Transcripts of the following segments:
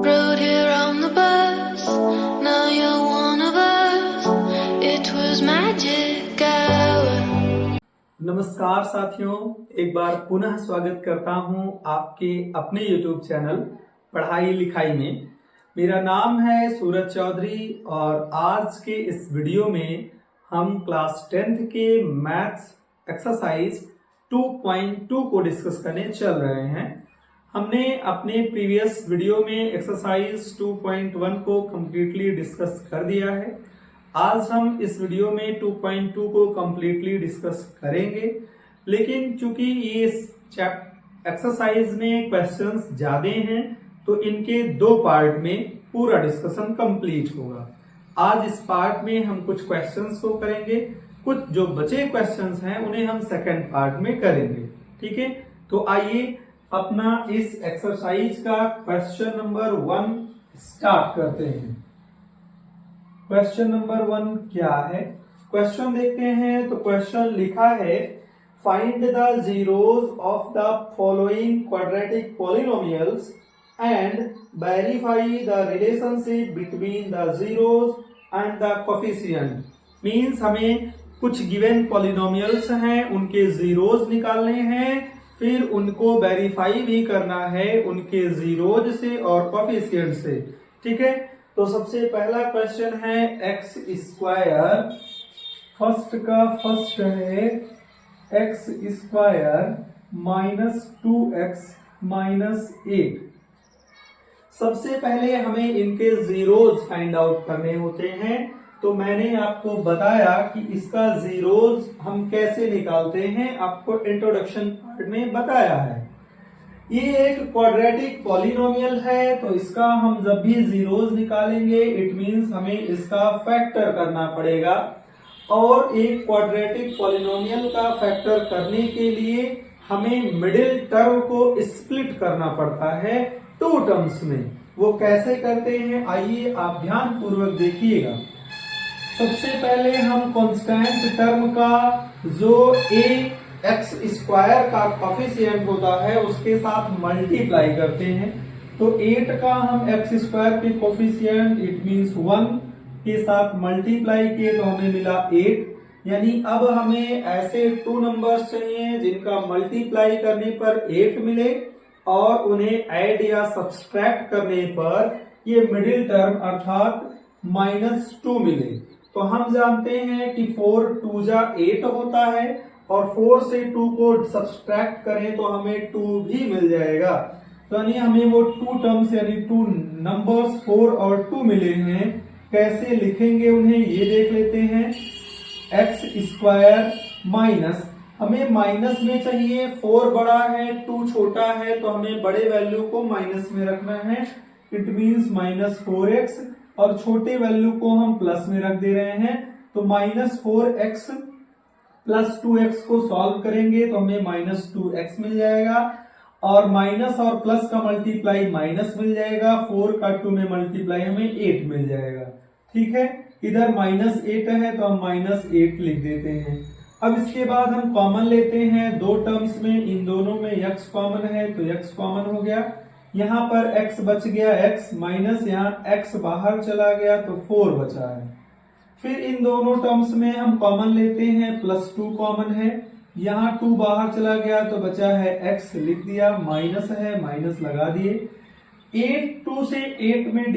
Rode here on the bus, now you're one of us. It was magic hour. नमस्कार साथियों, एक बार पुनः स्वागत करता हूं आपके अपने YouTube चैनल पढ़ाई लिखाई में। मेरा नाम है सूरज चौधरी और आज के इस वीडियो में हम क्लास 10th के मैथ्स एक्सरसाइज 2.2 को डिस्कस करने चल रहे हैं। हमने अपने प्रीवियस वीडियो में एक्सरसाइज 2.1 को कंप्लीटली डिस्कस कर दिया है। आज हम इस वीडियो में 2.2 को कंप्लीटली डिस्कस करेंगे, लेकिन चूंकि ये एक्सरसाइज में क्वेश्चंस ज्यादा हैं तो इनके दो पार्ट में पूरा डिस्कशन कंप्लीट होगा। आज इस पार्ट में हम कुछ क्वेश्चंस को करेंगे, कुछ जो बचे क्वेश्चंस हैं उन्हें हम सेकंड पार्ट में करेंगे। ठीक है, तो आइए अपना इस एक्सरसाइज का क्वेश्चन नंबर 1 स्टार्ट करते हैं। क्वेश्चन नंबर 1 क्या है, क्वेश्चन देखते हैं। तो क्वेश्चन लिखा है, find the zeros of the following quadratic polynomials and verify the relationship between the zeros and the coefficient. Means हमें कुछ गिवन पॉलिनोमियल्स हैं, उनके जीरोस निकालने हैं, फिर उनको वेरीफाई भी करना है उनके जीरोज से और कोफिशिएंट से। ठीक है, तो सबसे पहला क्वेश्चन है एक्स स्क्वायर। फर्स्ट का फर्स्ट है x square minus 2x minus 8। सबसे पहले हमें इनके जीरोज फाइंड आउट करने होते हैं। तो मैंने आपको बताया कि इसका जीरोज हम कैसे निकालते हैं, आपको इंट्रोडक्शन पार्ट में बताया है। ये एक क्वाड्रेटिक पॉलिनोमियल है, तो इसका हम जब भी जीरोज निकालेंगे इट मींस हमें इसका फैक्टर करना पड़ेगा। और एक क्वाड्रेटिक पॉलिनोमियल का फैक्टर करने के लिए हमें मिडिल टर्म को स्प्लिट करना पड़ता है 2 टर्म्स में। वो कैसे करते हैं, आइए आप ध्यान पूर्वक देखिएगा। सबसे पहले हम कांस्टेंट टर्म का जो ए एक्स स्क्वायर का कोफिशिएंट होता है उसके साथ मल्टीप्लाई करते हैं। तो 8 का हम एक्स स्क्वायर के कोफिशिएंट इट मींस 1 के साथ मल्टीप्लाई किए तो हमें मिला 8। यानी अब हमें ऐसे 2 नंबर्स चाहिए जिनका मल्टीप्लाई करने पर 8 मिले और उन्हें ऐड या सब्सट्रैक्ट करने पर ये मिडिल टर्म अर्थात -2 मिले। तो हम जानते हैं कि 4 2 जा 8 होता है और 4 से 2 को सब्सट्रैक्ट करें तो हमें 2 भी मिल जाएगा। तो यानी हमें वो 2 टर्म्स यानी 2 नंबर्स 4 और 2 मिले हैं। कैसे लिखेंगे उन्हें ये देख लेते हैं। एक्स स्क्वायर माइनस, हमें माइनस में चाहिए, 4 बड़ा है 2 छोटा है तो हमें बड़े वैल्यू को माइनस में रखना है। इट मीन्स -4x और छोटे वैल्यू को हम प्लस में रख दे रहे हैं। तो -4x प्लस 2x को सॉल्व करेंगे तो हमें -2x मिल जाएगा और माइनस और प्लस का मल्टीप्लाई माइनस मिल जाएगा। 4 का 2 में मल्टीप्लाई हमें 8 मिल जाएगा। ठीक है, इधर -8 है तो हम -8 लिख देते हैं। अब इसके बाद हम कॉमन लेते हैं 2 टर्म्स में, इन दोनों में x कॉमन है तो x कॉमन हो गया। यहाँ पर x बच गया x माइनस यहाँ x बाहर चला गया तो 4 बचा है। फिर इन दोनों टर्म्स में हम कॉमन लेते हैं, +2 कॉमन है, यहाँ 2 बाहर चला गया तो बचा है x, लिख दिया, माइनस है माइनस लगा दिए। 2 से 8 में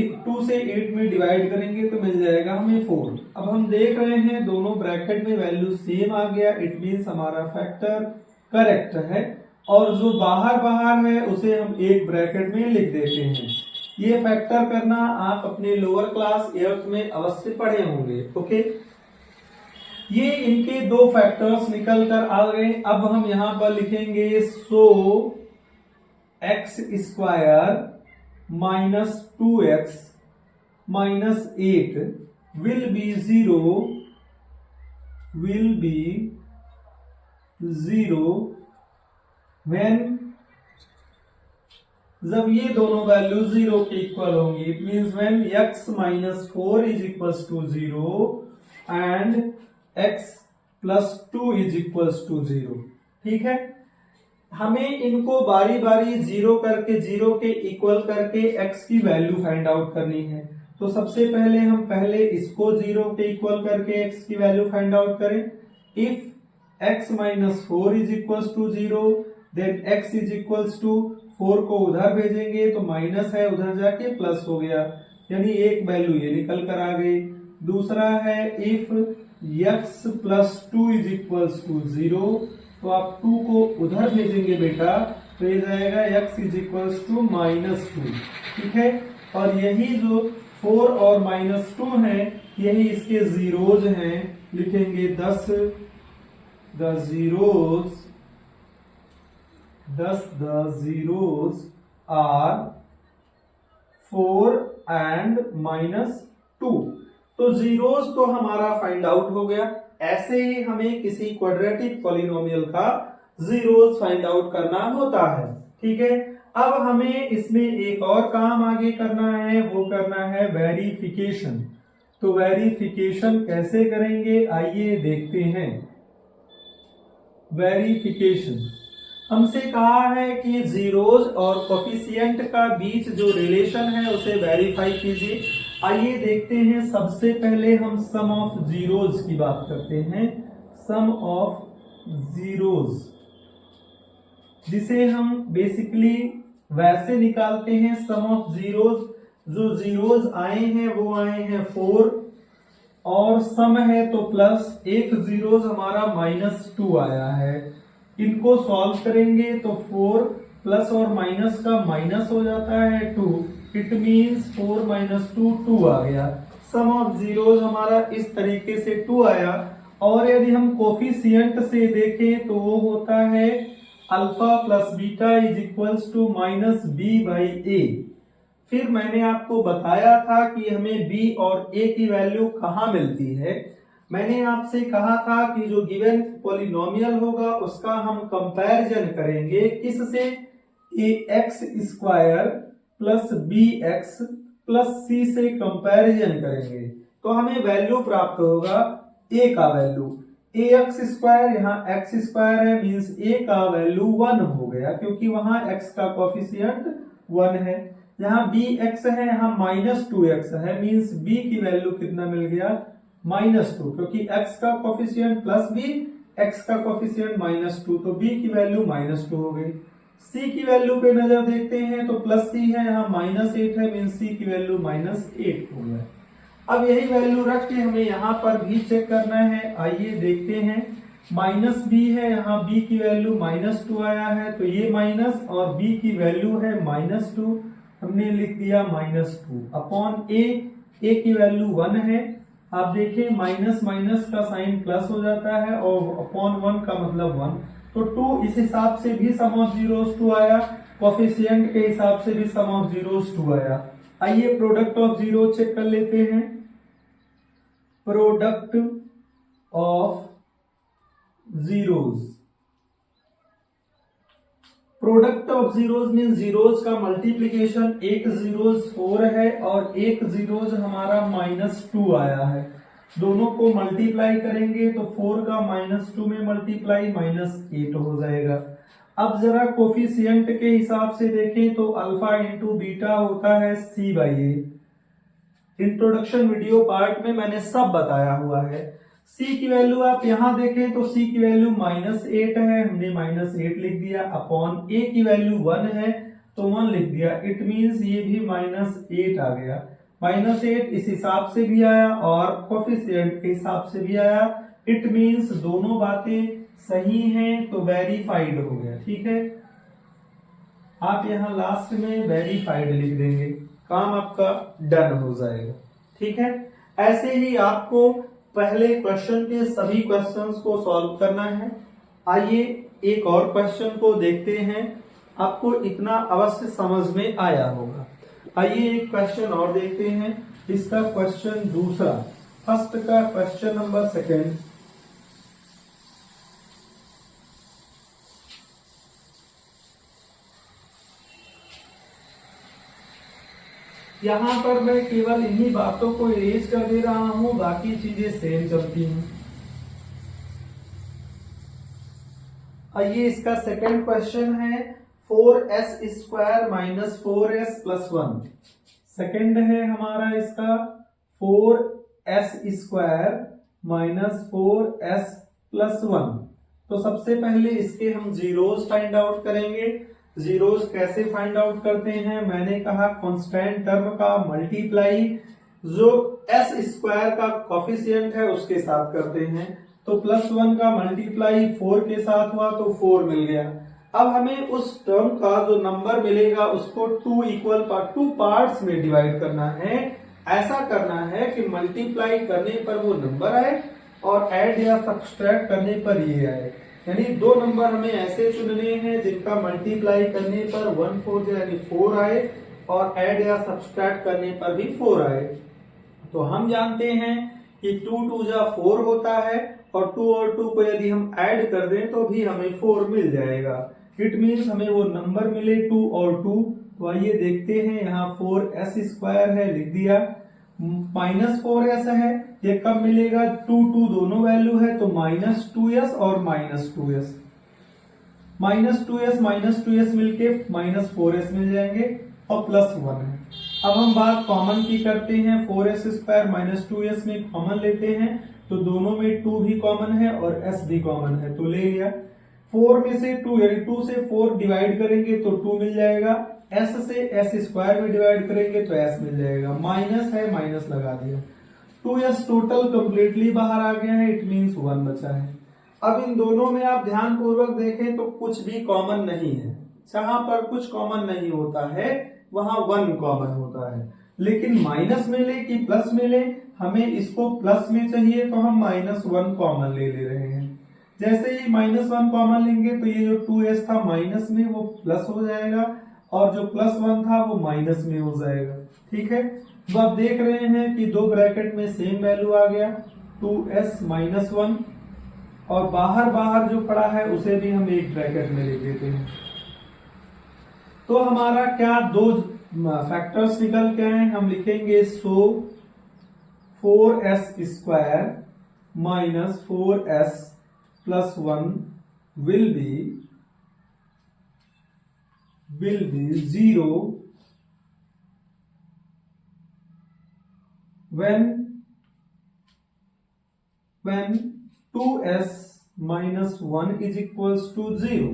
डिवाइड करेंगे तो मिल जाएगा हमें 4। अब हम देख रहे हैं दोनों ब्रैकेट में वैल्यू सेम आ गया, इट मीन्स हमारा फैक्टर करेक्ट है और जो बाहर बाहर है उसे हम एक ब्रैकेट में लिख देते हैं। ये फैक्टर करना आप अपने लोअर क्लास 8th में अवश्य पढ़े होंगे। ओके, ये इनके 2 फैक्टर्स निकल कर आ गए। अब हम यहां पर लिखेंगे so x square minus 2x minus 8 will be 0 when, जब ये दोनों वैल्यू 0 के इक्वल होंगी। It means when x minus 4 is equals to 0 and x plus 2 is equals to 0। ठीक है, हमें इनको बारी बारी जीरो के इक्वल करके x की वैल्यू फाइंड आउट करनी है। तो सबसे पहले हम इसको जीरो के इक्वल करके x की वैल्यू फाइंड आउट करें। If x minus 4 is equal to 0 then x is equal to 4 को उधर भेजेंगे तो माइनस है, उधर जाके प्लस हो गया, यानी एक वैल्यू ये निकल कर आ गई। दूसरा है if x plus 2 is equal to 0, तो आप 2 को उधर भेजेंगे बेटा तो ये जाएगा x is equal to minus 2। ठीक है, और यही जो 4 और माइनस 2 है यही इसके जीरोज हैं, लिखेंगे 10 the zeros are 4 and minus 2। तो जीरोस तो हमारा फाइंड आउट हो गया। ऐसे ही हमें किसी क्वाड्रेटिक पॉलिनोमियल का जीरोस फाइंड आउट करना होता है। ठीक है, अब हमें इसमें एक और काम आगे करना है, वो करना है वेरिफिकेशन। तो वेरिफिकेशन कैसे करेंगे आइए देखते हैं। वेरिफिकेशन हमसे कहा है कि जीरोज और कोफिशिएंट का बीच जो रिलेशन है उसे वेरीफाई कीजिए। आइए देखते हैं। सबसे पहले हम सम ऑफ जीरोज की बात करते हैं। सम ऑफ जीरोज, जिसे हम बेसिकली वैसे निकालते हैं सम ऑफ जीरोज। जो जीरोज आए हैं वो आए हैं 4 और सम है तो प्लस, एक जीरोज हमारा -2 आया है। इनको सॉल्व करेंगे तो 4 प्लस और माइनस का माइनस हो जाता है 2, इट मींस 4 - 2 2 आ गया। सम ऑफ जीरोज हमारा इस तरीके से 2 आया। और यदि हम कोफिशिएंट से देखें तो वो होता है alpha plus beta is equals to -b/a। फिर मैंने आपको बताया था कि हमें b और a की वैल्यू कहाँ मिलती है। मैंने आपसे कहा था कि जो गिवन पॉलिनोमियल होगा उसका हम कंपैरिजन करेंगे किससे, ax² plus bx plus c से कंपैरिजन करेंगे तो हमें वैल्यू प्राप्त होगा a का वैल्यू। ax² यहाँ x² है, मींस a का वैल्यू 1 हो गया क्योंकि वहां x का कोफिशिएंट 1 है। यहाँ bx है, यहाँ -2x है, मींस b की वैल्यू कितना मिल गया -2, क्योंकि x का कोफिशिएंट प्लस b, x का कोफिशिएंट -2, तो b की वैल्यू -2 हो गई। c की वैल्यू पे नजर देखते हैं तो प्लस c है, यहाँ -8 है, मींस c की वैल्यू -8 हो गया। अब यही वैल्यू रख के हमें यहाँ पर भी चेक करना है। आइए देखते हैं। -b है, यहाँ b की वैल्यू -2 आया है तो ये माइनस, और b की वैल्यू है -2, हमने लिख दिया -2 अपॉन a की वैल्यू 1 है। आप देखें माइनस माइनस का साइन प्लस हो जाता है और अपॉन 1 का मतलब 1, तो 2 इस हिसाब से भी सम ऑफ जीरोस 2 आया, कोफिशिएंट के हिसाब से भी सम ऑफ जीरोस 2 आया। आइए प्रोडक्ट ऑफ जीरो चेक कर लेते हैं। Product of zeros, product of zeros mean zeros का मल्टीप्लीकेशन, एक जीरोस 4 है और एक जीरोस हमारा -2 आया है। दोनों को मल्टीप्लाई करेंगे तो 4 का -2 में मल्टीप्लाई -8 हो जाएगा। अब जरा कोफिशिएंट के हिसाब से देखें तो अल्फा इंटू बीटा होता है c/a। इंट्रोडक्शन वीडियो पार्ट में मैंने सब बताया हुआ है। c की वैल्यू आप यहां देखें तो c की वैल्यू -8 है, हमने -8 लिख दिया, अपॉन a की वैल्यू 1 है तो 1 लिख दिया, इट मींस ये भी -8 आ गया। -8 इस हिसाब से भी आया और कोफिशिएंट के हिसाब से भी आया, इट मींस दोनों बातें सही हैं तो वेरीफाइड हो गया। ठीक है, आप यहां लास्ट में वेरीफाइड लिख देंगे, काम आपका डन हो जाएगा। ठीक है, ऐसे ही आपको पहले क्वेश्चन के सभी क्वेश्चंस को सॉल्व करना है। आइए एक और क्वेश्चन को देखते हैं, आपको इतना अवश्य समझ में आया होगा। आइए एक क्वेश्चन और देखते हैं, इसका क्वेश्चन दूसरा, फर्स्ट का क्वेश्चन नंबर 2। यहां पर मैं केवल इन्हीं बातों को इरेज कर दे रहा हूं, बाकी चीजें सेम चलती हैं। आइए इसका सेकंड क्वेश्चन है 4s square minus 4s plus 1। Second है हमारा इसका 4s square minus 4s plus 1। तो सबसे पहले इसके हम जीरोस फाइंड आउट करेंगे। जीरोस कैसे फाइंड आउट करते हैं, मैंने कहा कांस्टेंट टर्म का मल्टीप्लाई जो s स्क्वायर का कोफिशिएंट है उसके साथ करते हैं। तो प्लस 1 का मल्टीप्लाई 4 के साथ हुआ तो 4 मिल गया। अब हमें उस टर्म का जो नंबर मिलेगा उसको 2 पार्ट्स में डिवाइड करना है। ऐसा करना है कि मल्टीप्लाई करने पर वो नंबर आए और ऐड या सब्सट्रैक्ट करने पर ये आए। यानी दो नंबर हमें ऐसे चुनने हैं जिनका मल्टीप्लाई करने पर 1/4 यानी 4 आए और ऐड या सब्सट्रैक्ट करने पर भी 4 आए। तो हम जानते हैं कि 2 2 जा 4 होता है और 2 और 2 को यदि हम ऐड कर दें तो भी हमें 4 मिल जाएगा। इट मीन्स हमें वो नंबर मिले 2 और 2। तो आइए देखते हैं, यहाँ 4s स्क्वायर है लिख दिया, माइनस 4s है, ये कब मिलेगा, 2 2 दोनों वैल्यू है तो माइनस 2s और माइनस 2s, माइनस 2s मिलके माइनस 4s मिल जाएंगे और प्लस 1 है। अब हम बात कॉमन की करते हैं, 4s स्क्वायर माइनस 2s में कॉमन लेते हैं तो दोनों में 2 भी कॉमन है और s भी कॉमन है तो ले लिया। 4 में से 2 यानी 2 से 4 डिवाइड करेंगे तो 2 मिल जाएगा, s से s स्क्वायर में डिवाइड करेंगे तो s मिल जाएगा, माइनस है माइनस लगा दिया, 2s टोटल कंप्लीटली बाहर आ गया है, इट मींस 1 बचा है। अब इन दोनों में आप ध्यान पूर्वक देखें तो कुछ भी कॉमन नहीं है, जहां पर कुछ कॉमन नहीं होता है वहां 1 कॉमन होता है। लेकिन माइनस मिले कि प्लस मिले, हमें इसको प्लस में चाहिए तो हम -1 कॉमन ले रहे हैं। जैसे ही -1 कॉमन लेंगे तो ये जो 2s था माइनस में वो प्लस हो जाएगा और जो +1 था वो माइनस में हो जाएगा। ठीक है, तो आप देख रहे हैं कि दो ब्रैकेट में सेम वैल्यू आ गया 2s -1 और बाहर जो पड़ा है उसे भी हम एक ब्रैकेट में लिख देते हैं। तो हमारा क्या दो फैक्टर्स निकल के आए, हम लिखेंगे सो 4s square minus 4s plus 1 will be 0 when 2s minus 1 is equals to 0।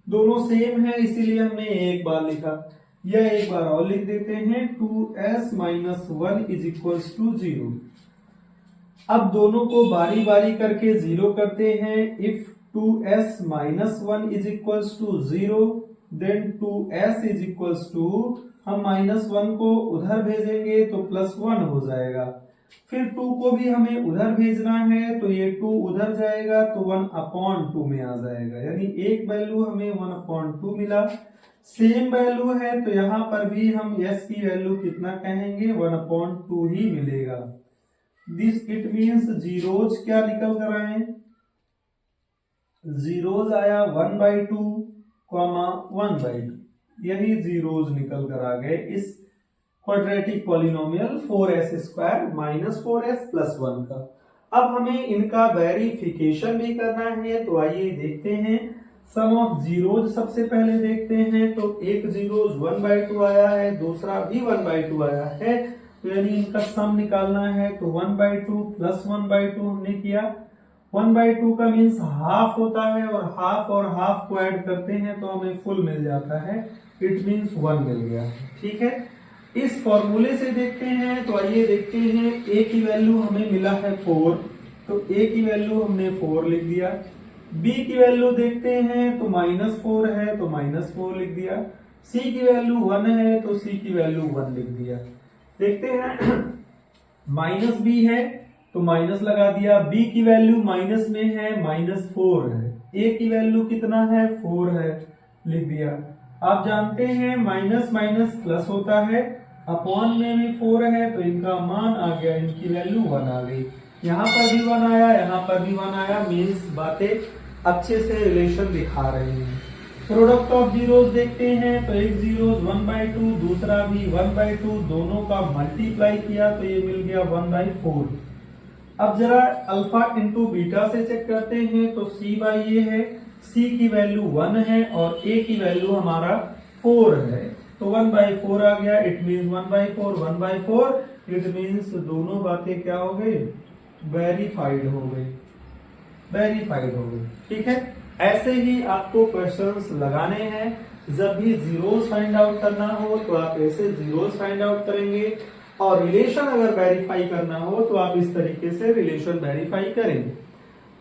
दोनों सेम है इसीलिए हमने एक बार लिखा, यह एक बार और लिख देते हैं 2s minus 1 is equals to 0। अब दोनों को बारी बारी करके 0 करते हैं। If 2s minus 1 is equals to 0 then 2s is equals to, हम -1 को उधर भेजेंगे तो +1 हो जाएगा, फिर 2 को भी हमें उधर भेजना है तो ये 2 उधर जाएगा तो 1/2 में आ जाएगा, यानी एक वैल्यू हमें 1/2 मिला। सेम वैल्यू है तो यहां पर भी हम s की वैल्यू कितना कहेंगे 1/2 ही मिलेगा। दिस इट मीन्स जीरोज क्या निकल कर आए, जीरोज आया 1/2, 1/2, यही जीरोज निकल कर आ गए इस quadratic polynomial 4s square minus 4s plus 1 का। अब हमें इनका वेरिफिकेशन भी करना है तो आइए देखते हैं। सम ऑफ जीरोज सबसे पहले देखते हैं, तो एक जीरोज 1/2 आया है, दूसरा भी 1/2 आया है, तो यानी इनका सम निकालना है तो 1/2 प्लस 1/2 हमने किया। 1/2 का मीन्स हाफ होता है और हाफ को ऐड करते हैं तो हमें फुल मिल जाता है, इट मीन्स 1 मिल गया। ठीक है, इस फॉर्मूले से देखते हैं तो आइए देखते हैं। a की वैल्यू हमें मिला है 4, तो a की वैल्यू हमने 4 लिख दिया। b की वैल्यू देखते हैं तो -4 है तो -4 लिख दिया। c की वैल्यू 1 है तो c की वैल्यू 1 लिख दिया। देखते हैं -b है तो माइनस लगा दिया, b की वैल्यू माइनस में है -4 है, a की वैल्यू कितना है 4 है, लिख दिया। आप जानते हैं माइनस माइनस प्लस होता है, अपॉन में भी 4 है तो इनका मान आ गया, इनकी वैल्यू 1 आ गई। यहाँ पर भी 1 आया, यहाँ पर भी 1 आया, मीन्स बातें अच्छे से रिलेशन दिखा रहे हैं। प्रोडक्ट ऑफ जीरोस देखते हैं तो एक जीरोस 1/2, दूसरा भी 1/2, दोनों का मल्टीप्लाई किया तो ये मिल गया 1/4। अब जरा अल्फा इंटू बीटा से चेक करते हैं तो c/a है, c की वैल्यू 1 है और a की वैल्यू हमारा 4 है, तो 1/4 आ गया। इट मीन्स 1/4 इट मीन्स दोनों बातें क्या हो गई, वेरीफाइड हो गई, वेरीफाइड हो गई। ठीक है, ऐसे ही आपको क्वेश्चंस लगाने हैं। जब भी जीरोस फाइंड आउट करना हो तो आप ऐसे जीरोस फाइंड आउट करेंगे, और रिलेशन अगर वेरीफाई करना हो तो आप इस तरीके से रिलेशन वेरीफाई करेंगे।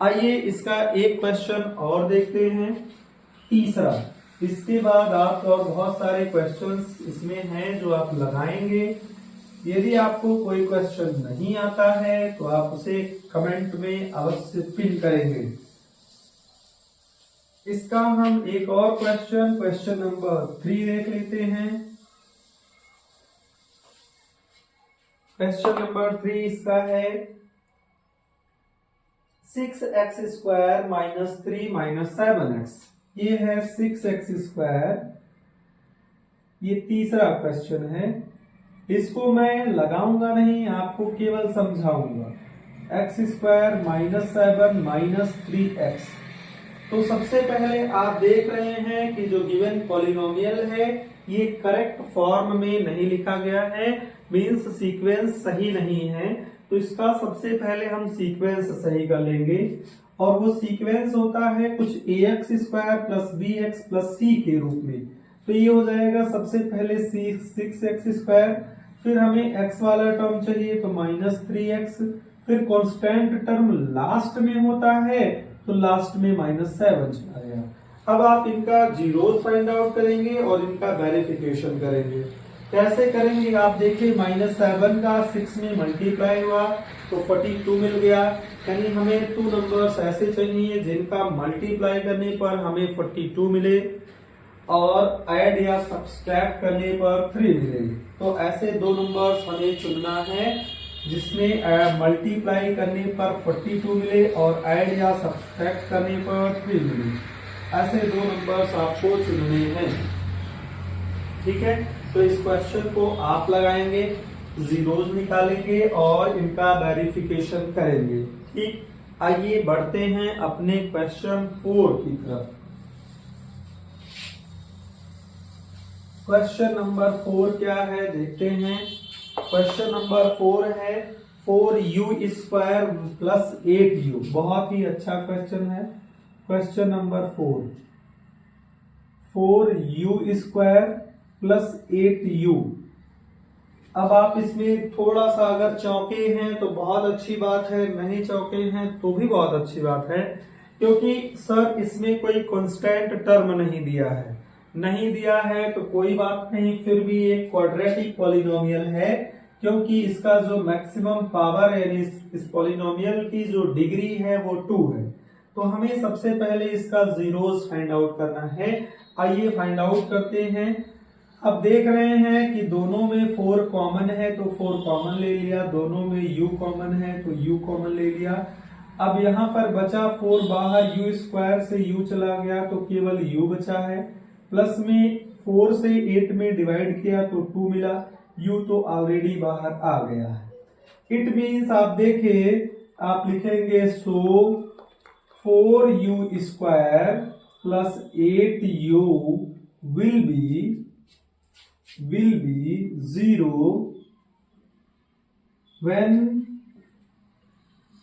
आइए इसका एक क्वेश्चन और देखते हैं, तीसरा। इसके बाद आप और बहुत सारे क्वेश्चंस इसमें हैं जो आप लगाएंगे। यदि आपको कोई क्वेश्चन नहीं आता है तो आप उसे कमेंट में अवश्य पिन करेंगे। इसका हम एक और क्वेश्चन नंबर 3 देख लेते हैं। क्वेश्चन नंबर 3 इसका है 6x² माइनस 3 माइनस 7x। ये है 6x², ये तीसरा क्वेश्चन है। इसको मैं लगाऊंगा नहीं, आपको केवल समझाऊंगा। x² minus 7 minus 3x। तो सबसे पहले आप देख रहे हैं कि जो गिवन पॉलिनोमियल है ये करेक्ट फॉर्म में नहीं लिखा गया है, मीन्स सीक्वेंस सही नहीं है। तो इसका सबसे पहले हम सीक्वेंस सही कर लेंगे, और वो सीक्वेंस होता है कुछ ax² plus bx plus c के रूप में। तो ये हो जाएगा सबसे पहले 6x², फिर हमें x वाला टर्म चाहिए तो माइनस 3x, फिर कांस्टेंट टर्म लास्ट में होता है तो लास्ट में माइनस 7 चला गया। अब आप इनका जीरोस फाइंड आउट करेंगे और इनका वेरिफिकेशन करेंगे। कैसे करेंगे आप देखिए, -7 का 6 में मल्टीप्लाई हुआ तो 42 मिल गया, यानी हमें 2 नंबर्स ऐसे चाहिए जिनका मल्टीप्लाई करने पर हमें 42 मिले और ऐड या सब्सट्रैक्ट करने पर 3 मिले। तो ऐसे 2 नंबर्स हमें चुनना है जिसमें मल्टीप्लाई करने पर 42 मिले और ऐड या सब्सट्रैक्ट करने पर 3 मिले। ऐसे 2 नंबर्स आपको चुनने हैं। ठीक है, तो इस क्वेश्चन को आप लगाएंगे, जीरोस निकालेंगे और इनका वेरिफिकेशन करेंगे। ठीक, आइए बढ़ते हैं अपने क्वेश्चन 4 की तरफ। क्वेश्चन नंबर 4 क्या है देखते हैं। क्वेश्चन नंबर 4 है 4u² प्लस 8u। बहुत ही अच्छा क्वेश्चन है। Question number 4u² plus 8u। अब आप इसमें थोड़ा सा अगर चौके हैं तो बहुत अच्छी बात है, नहीं चौके हैं तो भी बहुत अच्छी बात है, क्योंकि सर इसमें कोई कांस्टेंट टर्म नहीं दिया है। नहीं दिया है तो कोई बात नहीं, फिर भी एक क्वाड्रेटिक पॉलिनोमियल है, क्योंकि इसका जो मैक्सिमम पावर यानी इस पॉलिनोमियल की जो डिग्री है वो 2 है। तो हमें सबसे पहले इसका जीरोस फाइंड आउट करना है। आइए फाइंड आउट करते हैं। अब देख रहे हैं कि दोनों में 4 कॉमन है तो 4 कॉमन ले लिया, दोनों में u कॉमन है तो u कॉमन ले लिया। अब यहाँ पर बचा 4, बाहर u² से u चला गया तो केवल u बचा है, प्लस में 4 से 8 में डिवाइड किया तो 2 मिला, u तो ऑलरेडी बाहर आ गया है। इट मीन्स आप देखें, आप लिखेंगे सो 4u² plus 8u will be 0 when,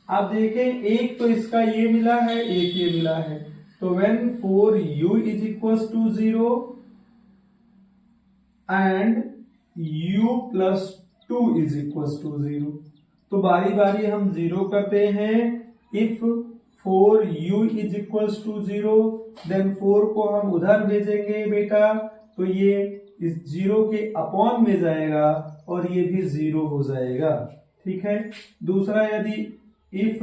आप देखें एक तो इसका ये मिला है, एक ये मिला है, तो when 4u is equals to 0 and u plus 2 is equals to 0। तो बारी बारी हम 0 करते हैं। If 4u is equals to 0 then 4 को हम उधर भेजेंगे बेटा, तो ये इस 0 के अपॉन में जाएगा और ये भी 0 हो जाएगा। ठीक है, दूसरा यदि if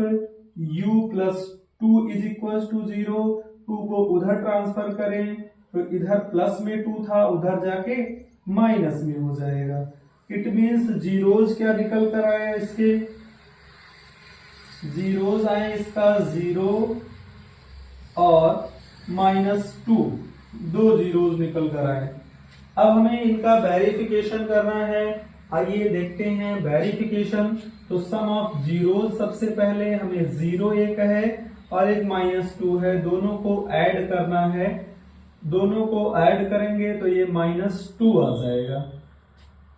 u plus 2 is equals to 0, 2 को उधर ट्रांसफर करें तो इधर प्लस में 2 था, उधर जाके माइनस में हो जाएगा। इट मीन्स जीरोज क्या निकल कर आया, इसके जीरोज आए इसका 0 और -2, 2 जीरोज निकल कर आए। अब हमें इनका वेरिफिकेशन करना है। आइए देखते हैं वेरिफिकेशन। तो सम ऑफ जीरोज, सबसे पहले हमें 0 एक है और एक -2 है, दोनों को ऐड करना है। दोनों को ऐड करेंगे तो ये -2 आ जाएगा।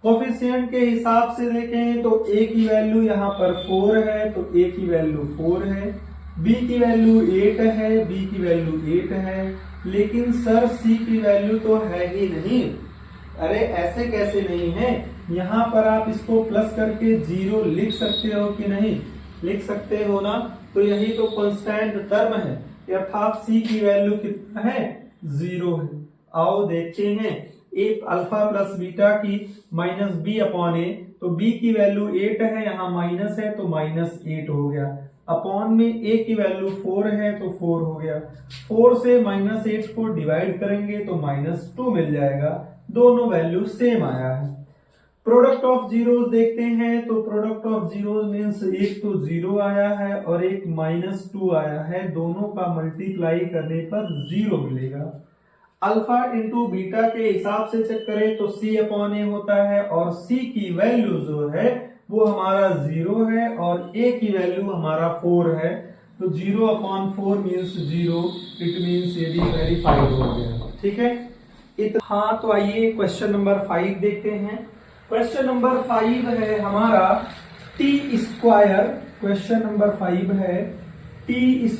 कोफिशिएंट के हिसाब से देखें तो a की वैल्यू यहाँ पर 4 है, तो a की वैल्यू 4 है, b की वैल्यू 8 है, b की वैल्यू 8 है, लेकिन सर c की वैल्यू तो है ही नहीं। अरे ऐसे कैसे नहीं है? यहाँ पर आप इसको प्लस करके 0 लिख सकते हो कि नहीं? लिख सकते हो ना। तो यही तो कांस्टेंट टर्म है, अर्थात c की वैल्यू कितना है? 0 है। आओ देखते हैं, एक अल्फा प्लस बीटा की -b/a, तो b की वैल्यू 8 है, यहाँ माइनस है तो -8 हो गया। अपॉन में a की वैल्यू 4 है तो 4 हो गया। 4 से -8 को डिवाइड करेंगे तो -2 मिल जाएगा। दोनों वैल्यू सेम आया है। प्रोडक्ट ऑफ जीरोस देखते हैं, तो प्रोडक्ट ऑफ जीरोस मीन्स एक तो 0 आया है और एक -2 आया है, दोनों का मल्टीप्लाई करने पर 0 मिलेगा। अल्फा इंटू बीटा के हिसाब से चेक करें तो c/a होता है, और c की वैल्यू जो है वो हमारा 0 है और a की वैल्यू हमारा 4 है, तो 0/4 मीन्स 0, इट मीन्स ये भी वेरीफाइड हो गया। ठीक है। हाँ, तो आइए क्वेश्चन नंबर 5 देखते हैं। क्वेश्चन नंबर 5 है हमारा t²। क्वेश्चन नंबर 5 है t²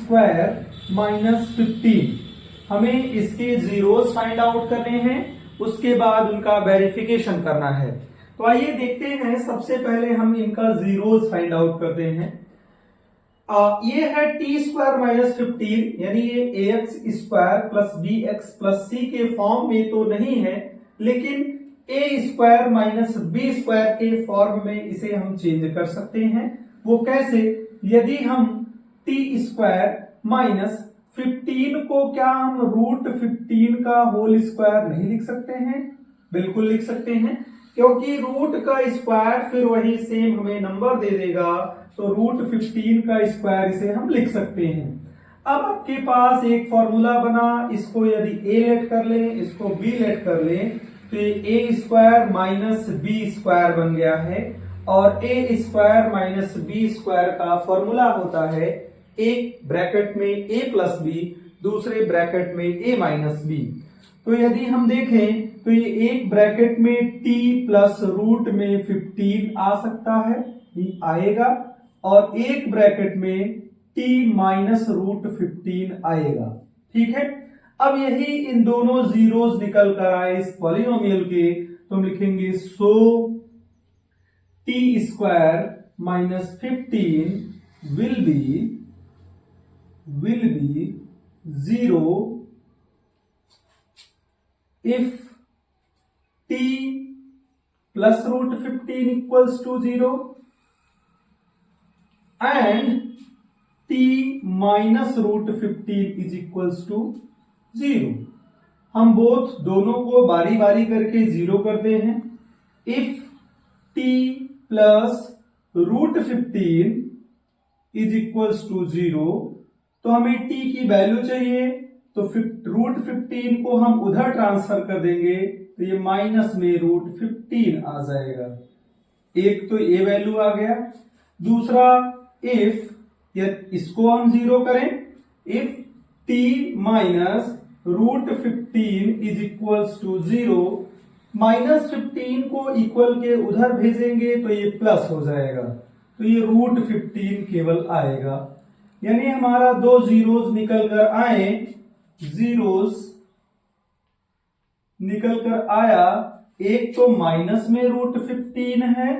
-15। हमें इसके जीरोस फाइंड आउट करने हैं, उसके बाद उनका वेरिफिकेशन करना है। तो आइए देखते हैं, सबसे पहले हम इनका जीरोस फाइंड आउट करते हैं। ये है t² -15, यानी ये ax² plus bx plus c के फॉर्म में तो नहीं है, लेकिन a² -b² के फॉर्म में इसे हम चेंज कर सकते हैं। वो कैसे? यदि हम t² -15 को क्या हम √15 का होल स्क्वायर नहीं लिख सकते हैं? बिल्कुल लिख सकते हैं, क्योंकि रूट का स्क्वायर फिर वही सेम हमें नंबर दे देगा, तो √15 का स्क्वायर इसे हम लिख सकते हैं। अब आपके पास एक फॉर्मूला बना, इसको यदि a लेट कर लें, इसको b लेट कर लें, तो ये a² -b² बन गया है, और a² -b² का फॉर्मूला होता है एक ब्रैकेट में a प्लस b, दूसरे ब्रैकेट में a माइनस b। तो यदि हम देखें तो ये एक ब्रैकेट में t प्लस रूट में 15 आ सकता है, ये आएगा, और एक ब्रैकेट में t माइनस √15 आएगा। ठीक है। अब यही इन दोनों जीरोस निकल कर आए इस पॉलिनोमियल के, तो हम लिखेंगे सो t² -15 will be 0 if t plus √15 equals to 0 and t minus √15 is equals to 0। हम दोनों को बारी बारी करके 0 करते हैं। If t plus √15 is equals to 0, तो हमें t की वैल्यू चाहिए, तो √15 को हम उधर ट्रांसफर कर देंगे, तो ये माइनस में √15 आ जाएगा। एक तो ये वैल्यू आ गया। दूसरा, इफ इसको हम 0 करें, if t minus √15 is equals to 0, -15 को इक्वल के उधर भेजेंगे तो ये प्लस हो जाएगा, तो ये √15 केवल आएगा। यानी हमारा दो जीरोस निकल कर आए, जीरोस निकल कर आया, एक तो माइनस में √15 है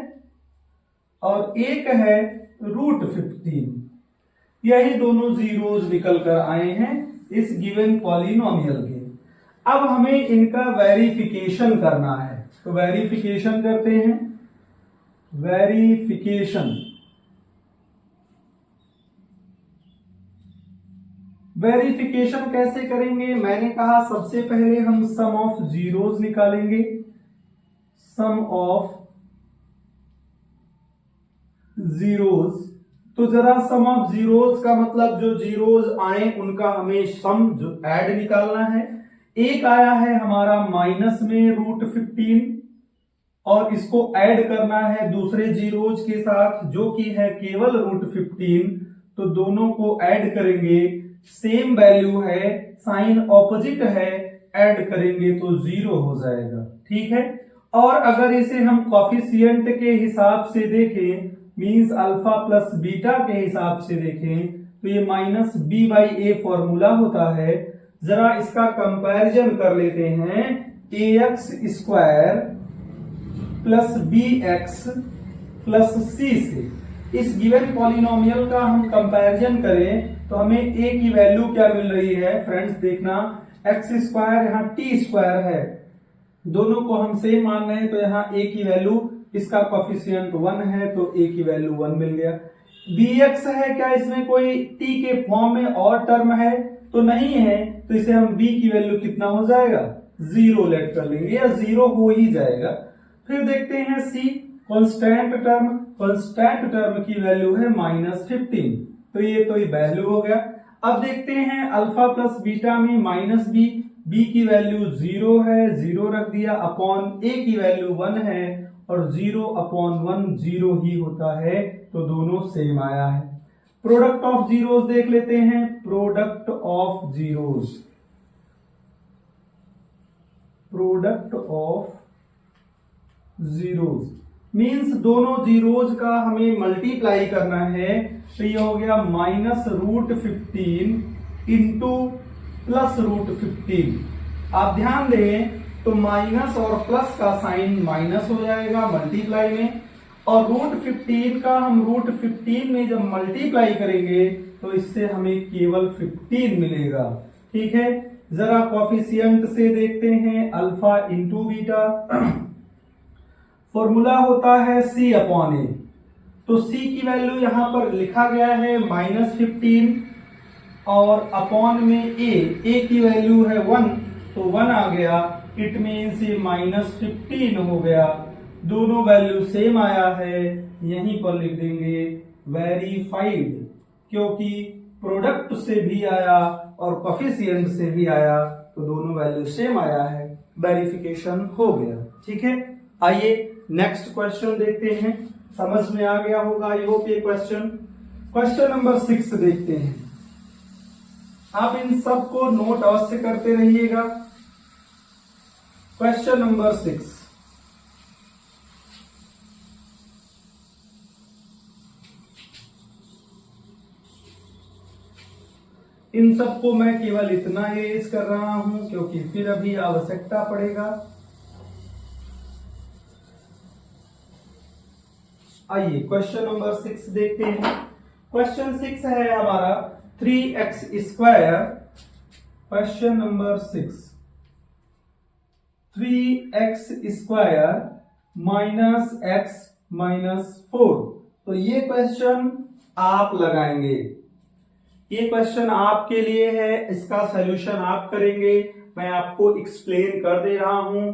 और एक है √15। यही दोनों जीरोस निकल कर आए हैं इस गिवन पॉलिनोमियल के। अब हमें इनका वेरिफिकेशन करना है, तो वेरिफिकेशन करते हैं। वेरिफिकेशन कैसे करेंगे? मैंने कहा सबसे पहले हम सम ऑफ जीरोस निकालेंगे। सम ऑफ जीरोस, तो जरा सम ऑफ जीरोस का मतलब जो जीरोस आए उनका हमें सम जो ऐड निकालना है। एक आया है हमारा माइनस में √15 और इसको ऐड करना है दूसरे जीरोस के साथ जो कि है केवल √15, तो दोनों को ऐड करेंगे, सेम वैल्यू है, साइन ऑपोजिट है, ऐड करेंगे तो 0 हो जाएगा। ठीक है। और अगर इसे हम कॉफिशिएंट के हिसाब से देखें, मींस अल्फा प्लस बीटा के हिसाब से देखें, तो ये minus B by A formula होता है। जरा इसका कंपैरिजन कर लेते हैं, A x square plus B x plus C से इस गिवन पॉलिनोमियल का हम कंपैरिजन करें तो हमें ए की वैल्यू क्या मिल रही है फ्रेंड्स, देखना, एक्स स्क्वायर यहाँ टी स्क्वायर है, दोनों को हम सेम मान रहे हैं, तो यहाँ ए की वैल्यू, इसका कोफिशिएंट 1 है तो ए की वैल्यू 1 मिल गया। बी एक्स है, क्या इसमें कोई टी के फॉर्म में और टर्म है तो नहीं है, तो इसे हम बी की वैल्यू कितना हो जाएगा, 0 लेट कर लेंगे या 0 हो ही जाएगा। फिर देखते हैं सी, कांस्टेंट टर्म की वैल्यू है -15, तो ये तो वैल्यू हो गया। अब देखते हैं अल्फा प्लस बीटा में माइनस बी की वैल्यू 0 है, 0 रख दिया, अपॉन ए की वैल्यू 1 है और 0 अपॉन 1 0 ही होता है, तो दोनों सेम आया है। प्रोडक्ट ऑफ जीरोस देख लेते हैं, प्रोडक्ट ऑफ जीरोस मीन्स दोनों जीरोज का हमें मल्टीप्लाई करना है, तो ये हो गया -√15 इंटू +√15। आप ध्यान दें तो माइनस और प्लस का साइन माइनस हो जाएगा मल्टीप्लाई में, और √15 का हम √15 में जब मल्टीप्लाई करेंगे तो इससे हमें केवल 15 मिलेगा। ठीक है। जरा कोफिशिएंट से देखते हैं, अल्फा इंटू बीटा, फॉर्मूला होता है C अपॉन ए, तो C की वैल्यू यहां पर लिखा गया है -15 और अपॉन में ए की वैल्यू है 1, तो 1 आ गया, इट मीन्स ये -15 हो गया। दोनों वैल्यू सेम आया है, यहीं पर लिख देंगे वेरीफाइड, क्योंकि प्रोडक्ट से भी आया और कोफिशिएंट से भी आया, तो दोनों वैल्यू सेम आया है, वेरिफिकेशन हो गया। ठीक है। आइए नेक्स्ट क्वेश्चन देखते हैं, समझ में आ गया होगा आई होप ये क्वेश्चन नंबर 6 देखते हैं। आप इन सबको नोट अवश्य करते रहिएगा। क्वेश्चन नंबर 6, इन सबको मैं केवल इतना इरेज कर रहा हूं क्योंकि फिर अभी आवश्यकता पड़ेगा। आइए क्वेश्चन नंबर 6 देखते हैं। क्वेश्चन 6 है हमारा 3x square. Question number 6, 3x square minus x minus 4। तो ये क्वेश्चन आप लगाएंगे, ये क्वेश्चन आपके लिए है, इसका सॉल्यूशन आप करेंगे, मैं आपको एक्सप्लेन कर दे रहा हूं।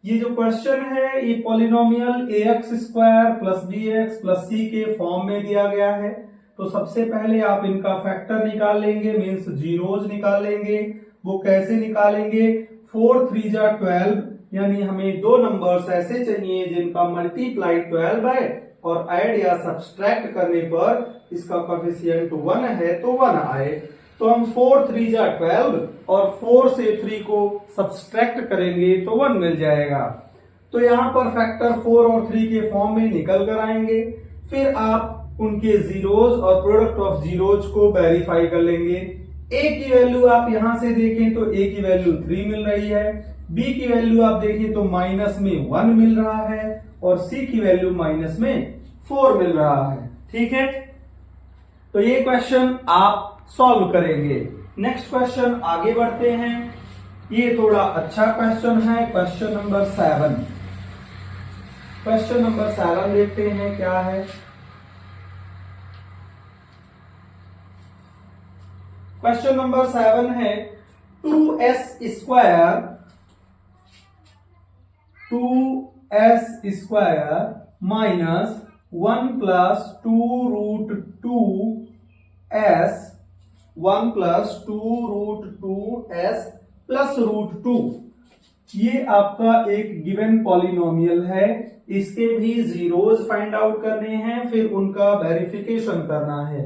ये जो क्वेश्चन है ये polynomial ax square plus bx plus c के फॉर्म में दिया गया है। तो सबसे पहले आप इनका फैक्टर निकाल लेंगे, मीन्स जीरोज निकाल लेंगे। वो कैसे निकालेंगे, 4 3 जा 12, यानी हमें दो नंबर्स ऐसे चाहिए जिनका मल्टीप्लाई 12 है और ऐड या सब्सट्रैक्ट करने पर इसका कोफिशिएंट 1 है तो 1 आए। तो हम 4 3 जा 12 और 4 से 3 को सब्सट्रैक्ट करेंगे तो 1 मिल जाएगा। तो यहाँ पर फैक्टर 4 और 3 के फॉर्म में निकल कर आएंगे। फिर आप उनके जीरोज और प्रोडक्ट ऑफ जीरोज को वेरीफाई कर लेंगे। ए की वैल्यू आप यहां से देखें तो ए की वैल्यू 3 मिल रही है, बी की वैल्यू आप देखें तो माइनस में 1 मिल रहा है और सी की वैल्यू माइनस में 4 मिल रहा है। ठीक है। तो ये क्वेश्चन आप सॉल्व करेंगे। नेक्स्ट क्वेश्चन आगे बढ़ते हैं। ये थोड़ा अच्छा क्वेश्चन है, क्वेश्चन नंबर 7। क्वेश्चन नंबर 7 देखते हैं क्या है। क्वेश्चन नंबर 7 है 2s square minus 1 plus 2√2s 1 plus 2√2s plus √2। ये आपका एक गिवन पॉलिनोमियल है, इसके भी जीरोज फाइंड आउट करने हैं, फिर उनका वेरिफिकेशन करना है।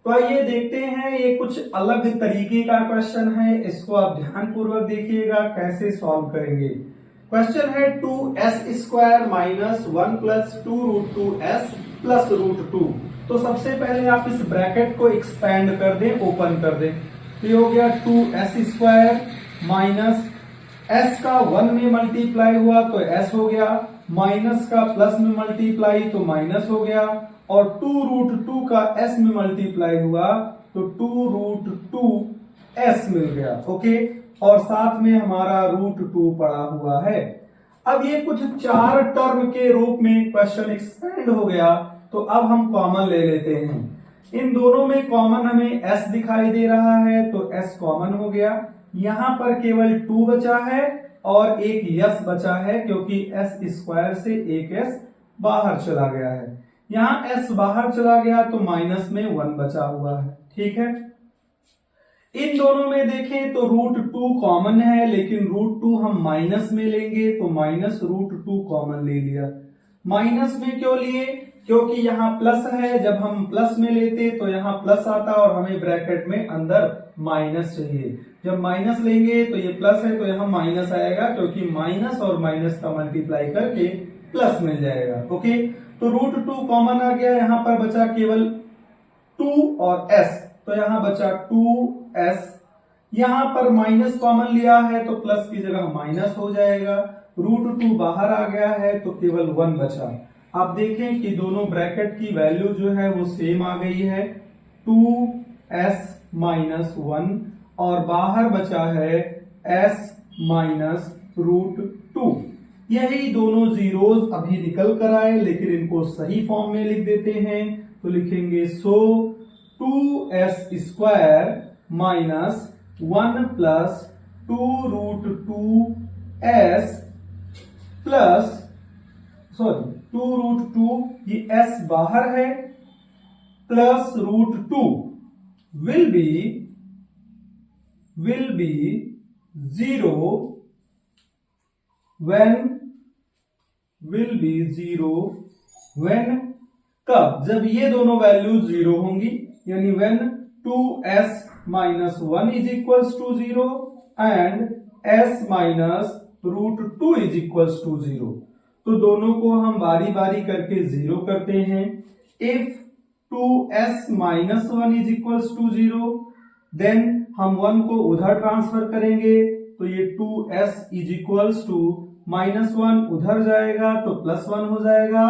तो आइए देखते हैं, ये कुछ अलग तरीके का क्वेश्चन है, इसको आप ध्यानपूर्वक देखिएगा कैसे सॉल्व करेंगे। क्वेश्चन है 2s² minus 1 plus 2√2s plus √2। तो सबसे पहले आप इस ब्रैकेट को एक्सपेंड कर दें, ओपन कर दें। तो ये हो गया 2s² माइनस s का 1 में मल्टीप्लाई हुआ तो s हो गया, माइनस का प्लस में मल्टीप्लाई तो माइनस हो गया, और 2√2 का s में मल्टीप्लाई हुआ तो 2√2s मिल गया। ओके, और साथ में हमारा √2 पड़ा हुआ है। अब ये कुछ 4 टर्म के रूप में क्वेश्चन एक्सपेंड हो गया, तो अब हम कॉमन ले लेते हैं। इन दोनों में कॉमन हमें s दिखाई दे रहा है तो s कॉमन हो गया। यहां पर केवल 2 बचा है और एक s बचा है, क्योंकि s² से एक s बाहर चला गया है। यहां s बाहर चला गया तो माइनस में 1 बचा हुआ है। ठीक है, इन दोनों में देखें तो √2 कॉमन है, लेकिन √2 हम माइनस में लेंगे तो माइनस √2 कॉमन ले लिया। माइनस में क्यों लिए? क्योंकि यहाँ प्लस है, जब हम प्लस में लेते तो यहाँ प्लस आता और हमें ब्रैकेट में अंदर माइनस चाहिए। जब माइनस लेंगे तो ये प्लस है तो यहाँ माइनस आएगा, क्योंकि माइनस और माइनस का मल्टीप्लाई करके प्लस मिल जाएगा। ओके, तो √2 कॉमन आ गया, यहाँ पर बचा केवल 2 और s, तो यहाँ बचा 2s। यहाँ पर माइनस कॉमन लिया है तो प्लस की जगह माइनस हो जाएगा। √2 बाहर आ गया है तो केवल 1 बचा। आप देखें कि दोनों ब्रैकेट की वैल्यू जो है वो सेम आ गई है, 2s माइनस 1, और बाहर बचा है s माइनस √2। यही दोनों जीरोस अभी निकल कर आए, लेकिन इनको सही फॉर्म में लिख देते हैं। तो लिखेंगे सो 2s² minus 1 plus 2√2s plus 2√2, ये s बाहर है, प्लस √2 विल बी 0 when कब? जब ये दोनों वैल्यू 0 होंगी, यानी when 2s minus 1 is equals to 0 and s minus √2 is equals to 0। तो दोनों को हम बारी बारी करके 0 करते हैं। If 2s minus 1 is equals to 0, then हम 1 को उधर ट्रांसफर करेंगे तो ये 2s इज इक्वल्स टू -1 उधर जाएगा तो +1 हो जाएगा,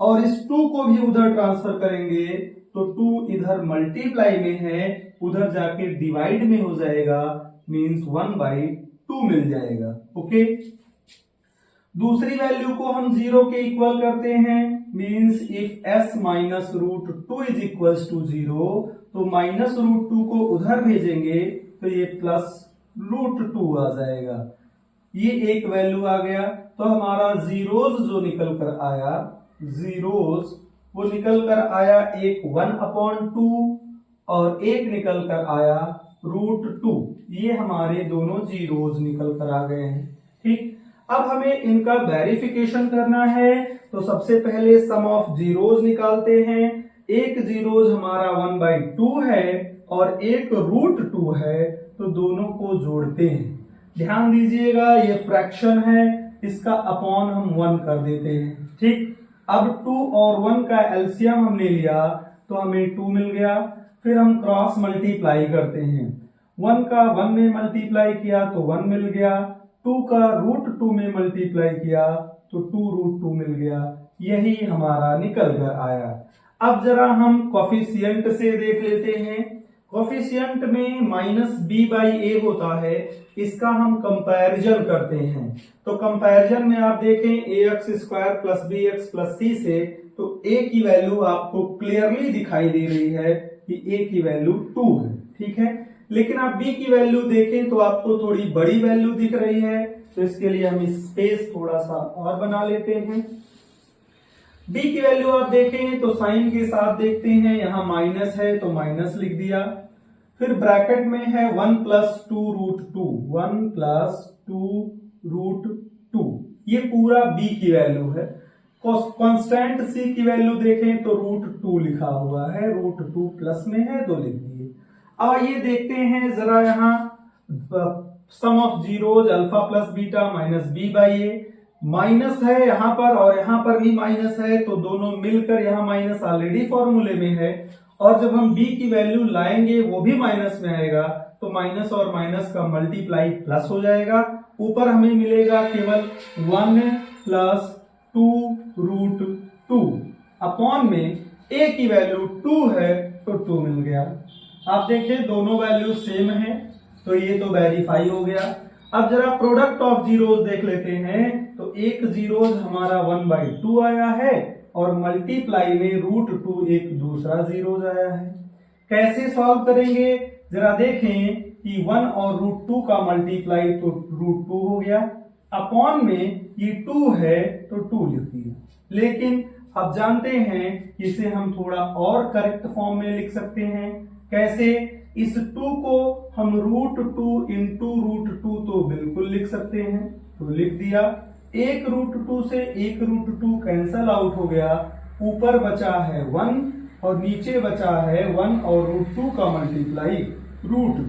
और इस 2 को भी उधर ट्रांसफर करेंगे तो 2 इधर मल्टीप्लाई में है, उधर जाके डिवाइड में हो जाएगा, मींस 1/2 मिल जाएगा। ओके, दूसरी वैल्यू को हम 0 के इक्वल करते हैं, means if s minus √2 is equals to 0, तो माइनस √2 को उधर भेजेंगे तो ये प्लस √2 आ जाएगा। ये एक वैल्यू आ गया, तो हमारा जीरोस जो निकल कर आया, जीरोस वो निकल कर आया, एक 1/2 और एक निकल कर आया √2। ये हमारे दोनों जीरोस निकल कर आ गए हैं। ठीक, अब हमें इनका वेरिफिकेशन करना है, तो सबसे पहले सम ऑफ जीरोस निकालते हैं। एक जीरोस हमारा 1/2 है और एक √2 है, तो दोनों को जोड़ते हैं। ध्यान दीजिएगा, ये फ्रैक्शन है, इसका अपॉन हम 1 कर देते हैं। ठीक, अब 2 और 1 का एलसीएम हमने लिया तो हमें 2 मिल गया। फिर हम क्रॉस मल्टीप्लाई करते हैं, 1 का 1 में मल्टीप्लाई किया तो 1 मिल गया, 2 का √2 में मल्टीप्लाई किया तो 2√2 मिल गया। यही हमारा निकल कर आया। अब जरा हम कोफिशिएंट से देख लेते हैं। कोफिशिएंट में -b/a होता है, इसका हम कंपैरिजन करते हैं। तो कंपैरिजन में आप देखें ax² plus bx plus c से, तो a की वैल्यू आपको क्लियरली दिखाई दे रही है कि a की वैल्यू 2 है। ठीक है, लेकिन आप b की वैल्यू देखें तो आपको थोड़ी बड़ी वैल्यू दिख रही है, तो इसके लिए हम स्पेस थोड़ा सा और बना लेते हैं। b की वैल्यू आप देखें तो साइन के साथ देखते हैं, यहाँ माइनस है तो माइनस लिख दिया। फिर ब्रैकेट में है 1 प्लस 2√2, 1 प्लस 2√2, ये पूरा b की वैल्यू है। कांस्टेंट c की वैल्यू देखें तो √2 लिखा हुआ है, √2 प्लस में है तो लिख दिए। अब आइए देखते हैं जरा यहाँ sum of zeros alpha plus beta minus B by A, minus है यहाँ पर और यहाँ पर भी माइनस है, तो दोनों मिलकर यहाँ माइनस ऑलरेडी फॉर्मूले में है, और जब हम b की वैल्यू लाएंगे वो भी माइनस में आएगा, तो माइनस और माइनस का मल्टीप्लाई प्लस हो जाएगा। ऊपर हमें मिलेगा केवल 1 प्लस 2√2 अपॉन में a की वैल्यू 2 है तो 2 मिल गया। आप देखें दोनों वैल्यू सेम है, तो ये तो वेरीफाई हो गया। अब जरा प्रोडक्ट ऑफ जीरोज देख लेते हैं, तो एक जीरोज हमारा 1/2 आया है और मल्टीप्लाई में √2 एक दूसरा जीरोज आया है। कैसे सॉल्व करेंगे जरा देखें कि 1 और √2 का मल्टीप्लाई तो √2 हो गया, अपॉन में ये 2 है तो 2 लिख दिया। लेकिन अब जानते हैं इसे हम थोड़ा और करेक्ट फॉर्म में लिख सकते हैं। कैसे? इस 2 को हम √2 इंटू √2 तो बिल्कुल लिख सकते हैं, तो लिख दिया। एक √2 से एक √2 कैंसल आउट हो गया, ऊपर बचा है 1 और नीचे बचा है 1 और √2 का मल्टीप्लाई √2।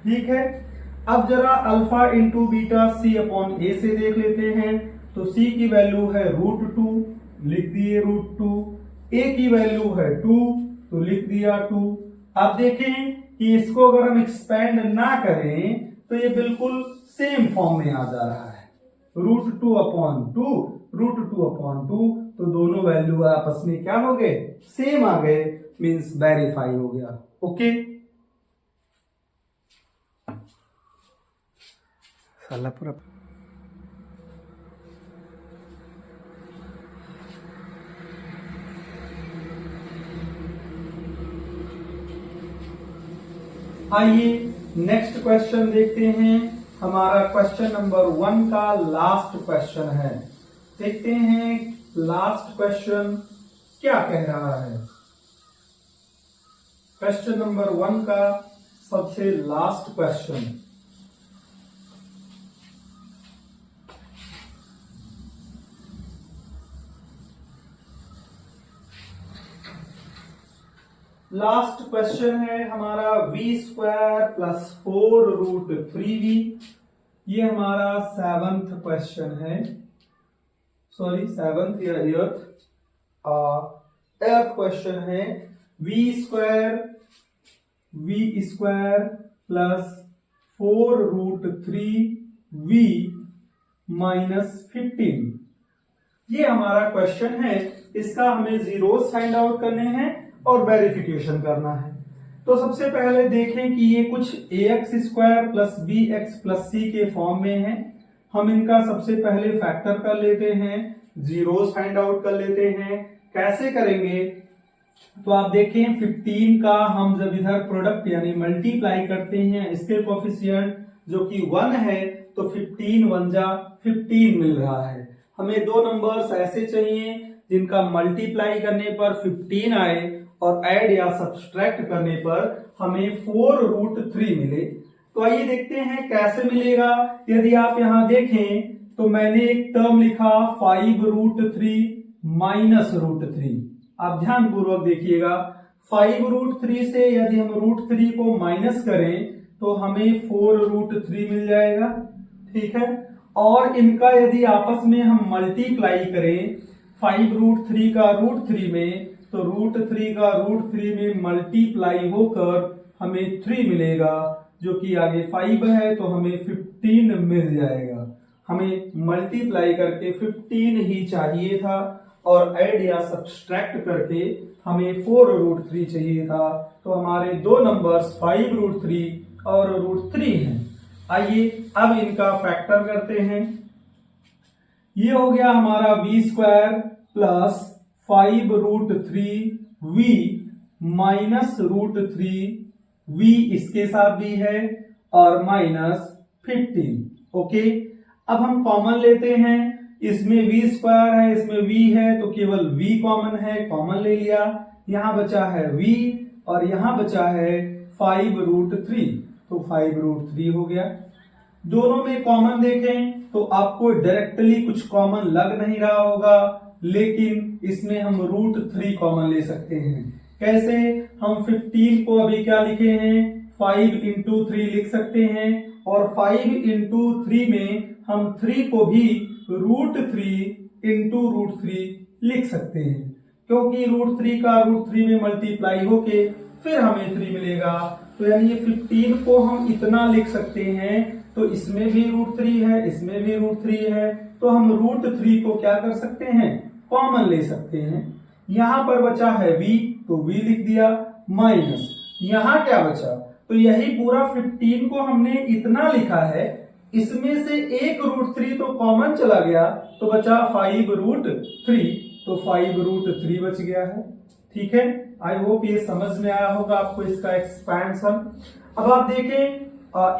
ठीक है, अब जरा alpha into beta c upon a से देख लेते हैं, तो c की वैल्यू है √2, लिख दिए √2, a की वैल्यू है 2 तो लिख दिया 2। अब देखें कि इसको अगर हम एक्सपेंड ना करें तो ये बिल्कुल सेम फॉर्म में आ जा रहा है, √2 अपॉन 2, √2 अपॉन 2, तो दोनों वैल्यू आपस में क्या हो गए? सेम आ गए, मींस वेरीफाई हो गया। ओके, साला पूरा आइए नेक्स्ट क्वेश्चन देखते हैं। हमारा क्वेश्चन नंबर 1 का लास्ट क्वेश्चन है। देखते हैं लास्ट क्वेश्चन क्या कह रहा है। क्वेश्चन नंबर 1 का सबसे लास्ट क्वेश्चन, लास्ट क्वेश्चन है हमारा v² प्लस 4√3v। ये हमारा 7th क्वेश्चन है, सॉरी 7th या 8th क्वेश्चन है। v² प्लस 4√3v माइनस 15, ये हमारा क्वेश्चन है। इसका हमें जीरोस फाइंड आउट करने हैं और वेरिफिकेशन करना है। तो सबसे पहले देखें कि ये कुछ ax² plus bx plus c के फॉर्म में है। हम इनका सबसे पहले फैक्टर कर लेते हैं, जीरोस फाइंड आउट कर लेते हैं। कैसे करेंगे? तो आप देखें 15 का हम जब इधर प्रोडक्ट यानी मल्टीप्लाई करते हैं, इसके कोफिशिएंट जो कि 1 है, तो 15 1 जा 15 मिल रहा है। हमें दो नंबर्स ऐसे चाहिए जिनका मल्टीप्लाई करने पर 15 आए और ऐड या सब्सट्रैक्ट करने पर हमें 4√3 मिले। तो आइए देखते हैं कैसे मिलेगा। यदि आप यहां देखें तो मैंने एक टर्म लिखा 5√3 माइनस √3। आप ध्यान पूर्वक देखिएगा, 5√3 से यदि हम √3 को माइनस करें तो हमें 4√3 मिल जाएगा। ठीक है, और इनका यदि आपस में हम मल्टीप्लाई करें 5√3 का √3 में, तो √3 का √3 में मल्टीप्लाई होकर हमें 3 मिलेगा, जो कि आगे 5 है तो हमें 15 मिल जाएगा। हमें मल्टीप्लाई करके 15 ही चाहिए था और ऐड या सब्सट्रैक्ट करके हमें 4√3 चाहिए था। तो हमारे दो नंबर्स 5√3 और √3 हैं। आइए अब इनका फैक्टर करते हैं। ये हो गया हमारा v² plus 5√3v minus √3v इसके साथ भी है और माइनस 15। ओके, अब हम कॉमन लेते हैं। इसमें v² है, इसमें v है, तो केवल v कॉमन है, कॉमन ले लिया। यहां बचा है v और यहां बचा है 5√3, तो 5√3 हो गया। दोनों में कॉमन देखें तो आपको डायरेक्टली कुछ कॉमन लग नहीं रहा होगा, लेकिन इसमें हम √3 कॉमन ले सकते हैं। कैसे? हम 15 को अभी क्या लिखे हैं, 5 into 3 लिख सकते हैं, और 5 into 3 में हम 3 को भी √3 into √3 लिख सकते हैं, क्योंकि √3 का √3 में मल्टीप्लाई होके फिर हमें 3 मिलेगा। तो यानी ये 15 को हम इतना लिख सकते हैं, तो इसमें भी √3 है, इसमें भी √3 है, तो हम √3 को क्या कर सकते हैं, कॉमन ले सकते हैं। यहां पर बचा है v, तो v लिख दिया, माइनस यहां क्या बचा, तो यही पूरा 15 को हमने इतना लिखा है, इसमें से एक √3 तो कॉमन चला गया, तो बचा 5√3, तो 5√3 बच गया है। ठीक है, आई होप ये समझ में आया होगा आपको इसका एक्सपेंशन। अब आप देखें,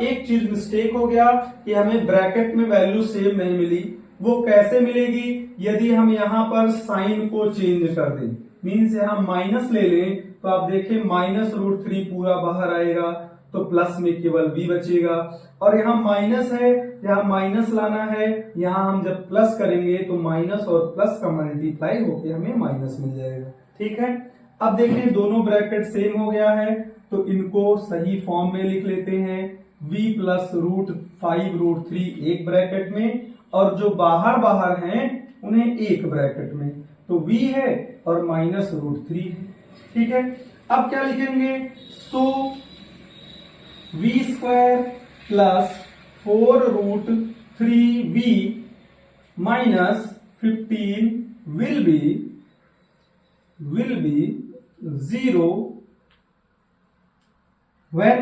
एक चीज मिस्टेक हो गया कि हमें ब्रैकेट में वैल्यू सेम नहीं मिली। वो कैसे मिलेगी? यदि हम यहाँ पर साइन को चेंज कर दें, मीन्स यहाँ माइनस ले लें, तो आप देखें -√3 पूरा बाहर आएगा, तो प्लस में केवल b बचेगा, और यहाँ माइनस है, यहाँ माइनस लाना है, यहाँ हम जब प्लस करेंगे तो माइनस और प्लस का मल्टीप्लाई होकर हमें माइनस मिल जाएगा। ठीक है, अब देखें दोनों ब्रैकेट सेम हो गया है, तो इनको सही फॉर्म में लिख लेते हैं, v + √5√3 एक ब्रैकेट में, और जो बाहर बाहर हैं उन्हें एक ब्रैकेट में, तो v है और -√3 है। ठीक है, अब क्या लिखेंगे, सो v² + 4√3v - 15 will be 0 when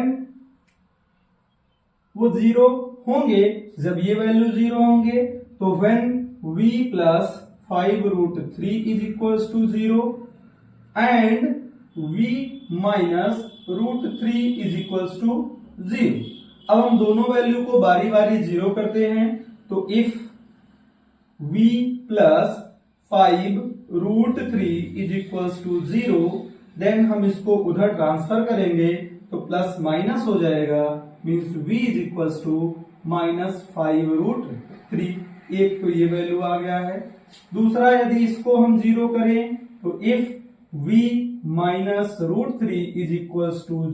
वो 0 होंगे, जब ये वैल्यू 0 होंगे, तो when v + 5√3 = 0 and v - √3 = 0। अब हम दोनों वैल्यू को बारी बारी 0 करते हैं, तो इफ v + 5√3 = 0, देन हम इसको उधर ट्रांसफर करेंगे तो प्लस माइनस हो जाएगा, मीन्स v = -5√3। एक तो ये वैल्यू आ गया है। दूसरा, यदि इसको हम 0 करें, तो इफ v - √3 =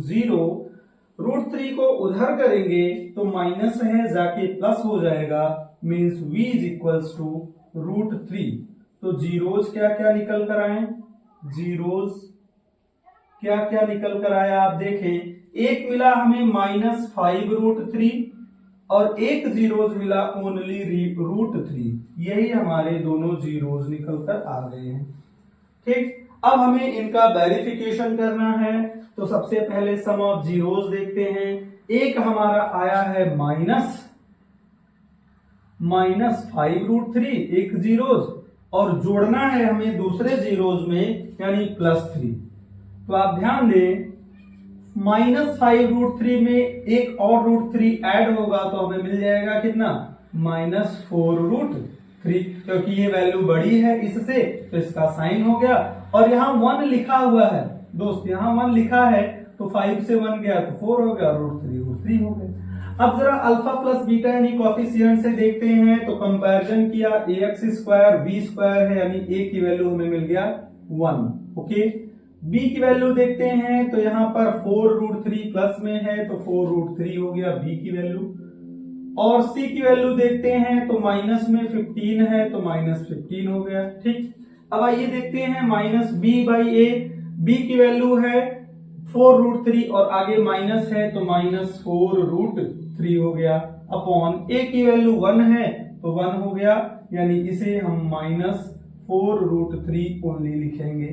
0, √3 को उधर करेंगे तो माइनस है, जाके प्लस हो जाएगा, मीन्स v = √3। तो जीरोज क्या क्या निकल कर आए, जीरोज क्या क्या निकल कर आया, आप देखें, एक मिला हमें -5√3 और एक जीरोज मिला ओनली √3। यही हमारे दोनों जीरोज निकल कर आ गए हैं। ठीक, अब हमें इनका वेरिफिकेशन करना है, तो सबसे पहले सम ऑफ जीरोज देखते हैं। एक हमारा आया है -5√3, एक जीरोज, और जोड़ना है हमें दूसरे जीरोज में, यानी +3। तो आप ध्यान दें, -5√3 में एक और √3 ऐड होगा तो हमें मिल जाएगा कितना, -4√3, क्योंकि ये वैल्यू बड़ी है इससे, तो इसका साइन हो गया। और यहाँ 1 लिखा हुआ है दोस्त, यहाँ 1 लिखा है, तो 5 से 1 गया तो 4 हो गया, √3 हो गया। अब जरा अल्फा प्लस बीटा यानी कोएफिशिएंट से देखते हैं, तो कंपैरिजन किया, ax² b² है, यानी a की वैल्यू हमें मिल गया 1। ओके, b की वैल्यू देखते हैं, तो यहाँ पर 4√3 प्लस में है, तो 4√3 हो गया b की वैल्यू। और c की वैल्यू देखते हैं, तो माइनस में 15 है, तो -15 हो गया। ठीक, अब आइए देखते हैं -b/a, b की वैल्यू है 4√3 और आगे माइनस है, तो -4√3 हो गया, अपॉन a की वैल्यू 1 है, तो 1 हो गया, यानी इसे हम -4√3 ओनली लिखेंगे।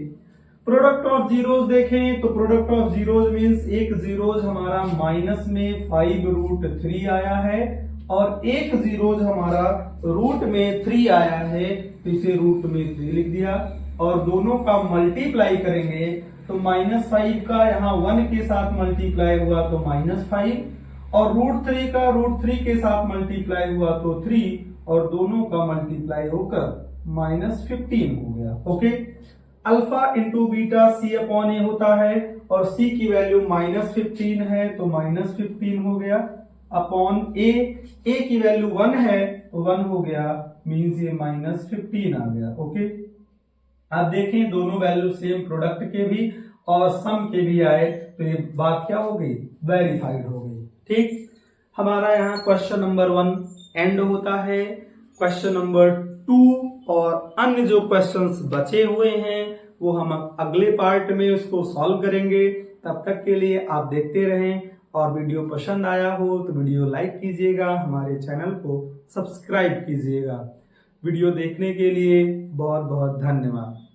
प्रोडक्ट ऑफ जीरोज देखें, तो प्रोडक्ट ऑफ जीरोज मींस एक जीरोज हमारा माइनस में 5√3 आया है, और एक जीरोज हमारा रूट में 3 आया है, तो इसे रूट में 3 लिख दिया, और दोनों का मल्टीप्लाई करेंगे, तो -5 का यहाँ 1 के साथ मल्टीप्लाई हुआ तो -5, और √3 का √3 के साथ मल्टीप्लाई हुआ तो 3, और दोनों का मल्टीप्लाई होकर -15 हो गया। Okay, alpha into beta c/a होता है, और c की वैल्यू -15 है, तो -15 हो गया, अपॉन a की वैल्यू 1 है, तो 1 हो गया, मीन्स ये -15 आ गया। ओके, आप देखें दोनों वैल्यू सेम प्रोडक्ट के भी और सम के भी आए तो ये बात क्या हो गई, वेरीफाइड हो गई। ठीक, हमारा यहाँ क्वेश्चन नंबर 1 एंड होता है। क्वेश्चन नंबर 2 और अन्य जो क्वेश्चंस बचे हुए हैं वो हम अगले पार्ट में उसको सॉल्व करेंगे। तब तक के लिए आप देखते रहें, और वीडियो पसंद आया हो तो वीडियो लाइक कीजिएगा, हमारे चैनल को सब्सक्राइब कीजिएगा। वीडियो देखने के लिए बहुत बहुत धन्यवाद।